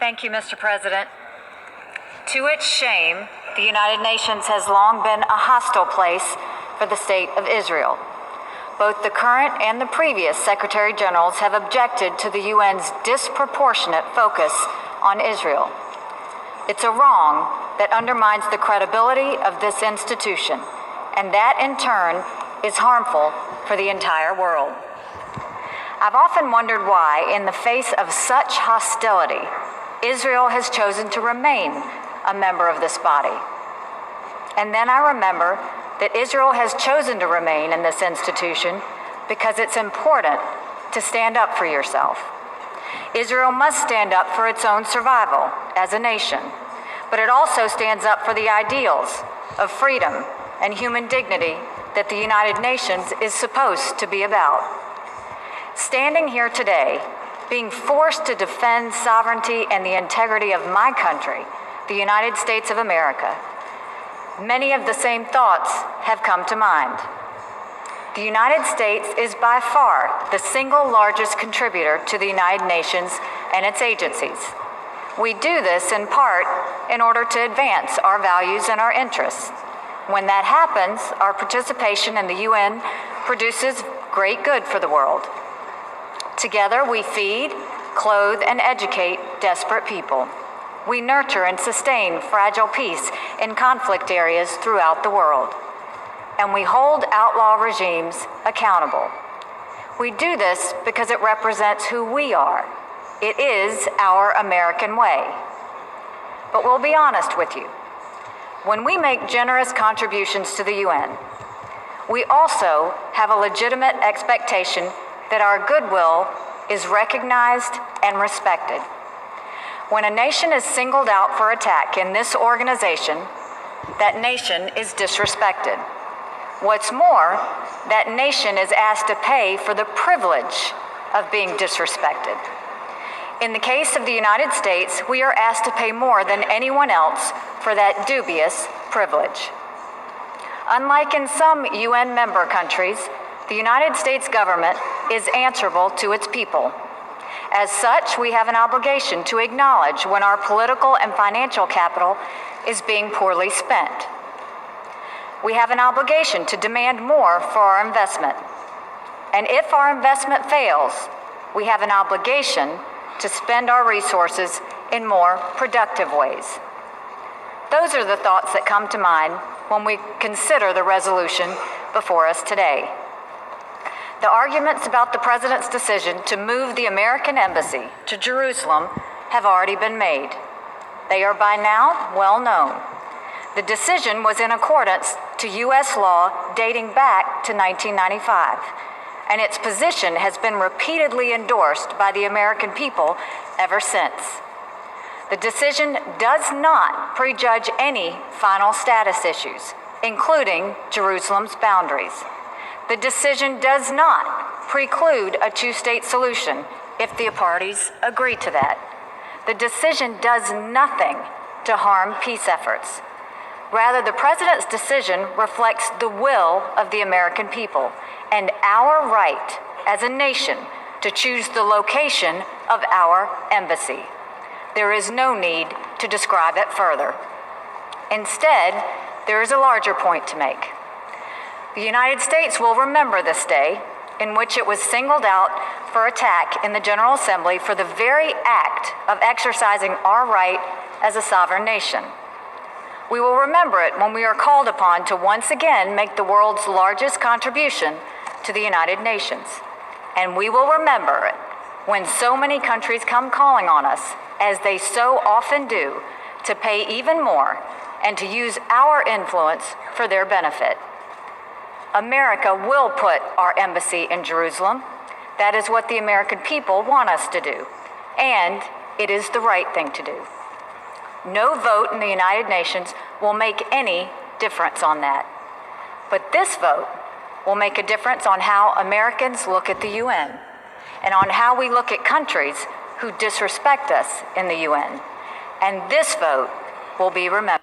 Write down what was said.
Thank you, Mr. President. To its shame, the United Nations has long been a hostile place for the state of Israel. Both the current and the previous Secretary Generals have objected to the UN's disproportionate focus on Israel. It's a wrong that undermines the credibility of this institution, and that in turn is harmful for the entire world. I've often wondered why, in the face of such hostility, Israel has chosen to remain a member of this body. And then I remember that Israel has chosen to remain in this institution because it's important to stand up for yourself. Israel must stand up for its own survival as a nation, but it also stands up for the ideals of freedom and human dignity that the United Nations is supposed to be about. Standing here today, being forced to defend sovereignty and the integrity of my country, the United States of America, many of the same thoughts have come to mind. The United States is by far the single largest contributor to the United Nations and its agencies. We do this in part in order to advance our values and our interests. When that happens, our participation in the UN produces great good for the world. Together, we feed, clothe, and educate desperate people. We nurture and sustain fragile peace in conflict areas throughout the world. And we hold outlaw regimes accountable. We do this because it represents who we are. It is our American way. But we'll be honest with you. When we make generous contributions to the UN, we also have a legitimate expectation that our goodwill is recognized and respected. When a nation is singled out for attack in this organization, that nation is disrespected. What's more, that nation is asked to pay for the privilege of being disrespected. In the case of the United States, we are asked to pay more than anyone else for that dubious privilege. Unlike in some UN member countries, the United States government is answerable to its people. As such, we have an obligation to acknowledge when our political and financial capital is being poorly spent. We have an obligation to demand more for our investment. And if our investment fails, we have an obligation to spend our resources in more productive ways. Those are the thoughts that come to mind when we consider the resolution before us today. The arguments about the President's decision to move the American embassy to Jerusalem have already been made. They are by now well known. The decision was in accordance to U.S. law dating back to 1995, and its position has been repeatedly endorsed by the American people ever since. The decision does not prejudge any final status issues, including Jerusalem's boundaries. The decision does not preclude a two-state solution if the parties agree to that. The decision does nothing to harm peace efforts. Rather, the President's decision reflects the will of the American people and our right as a nation to choose the location of our embassy. There is no need to describe it further. Instead, there is a larger point to make. The United States will remember this day in which it was singled out for attack in the General Assembly for the very act of exercising our right as a sovereign nation. We will remember it when we are called upon to once again make the world's largest contribution to the United Nations. And we will remember it when so many countries come calling on us, as they so often do, to pay even more and to use our influence for their benefit. America will put our embassy in Jerusalem. That is what the American people want us to do, and it is the right thing to do. No vote in the United Nations will make any difference on that. But this vote will make a difference on how Americans look at the UN and on how we look at countries who disrespect us in the UN. And this vote will be remembered.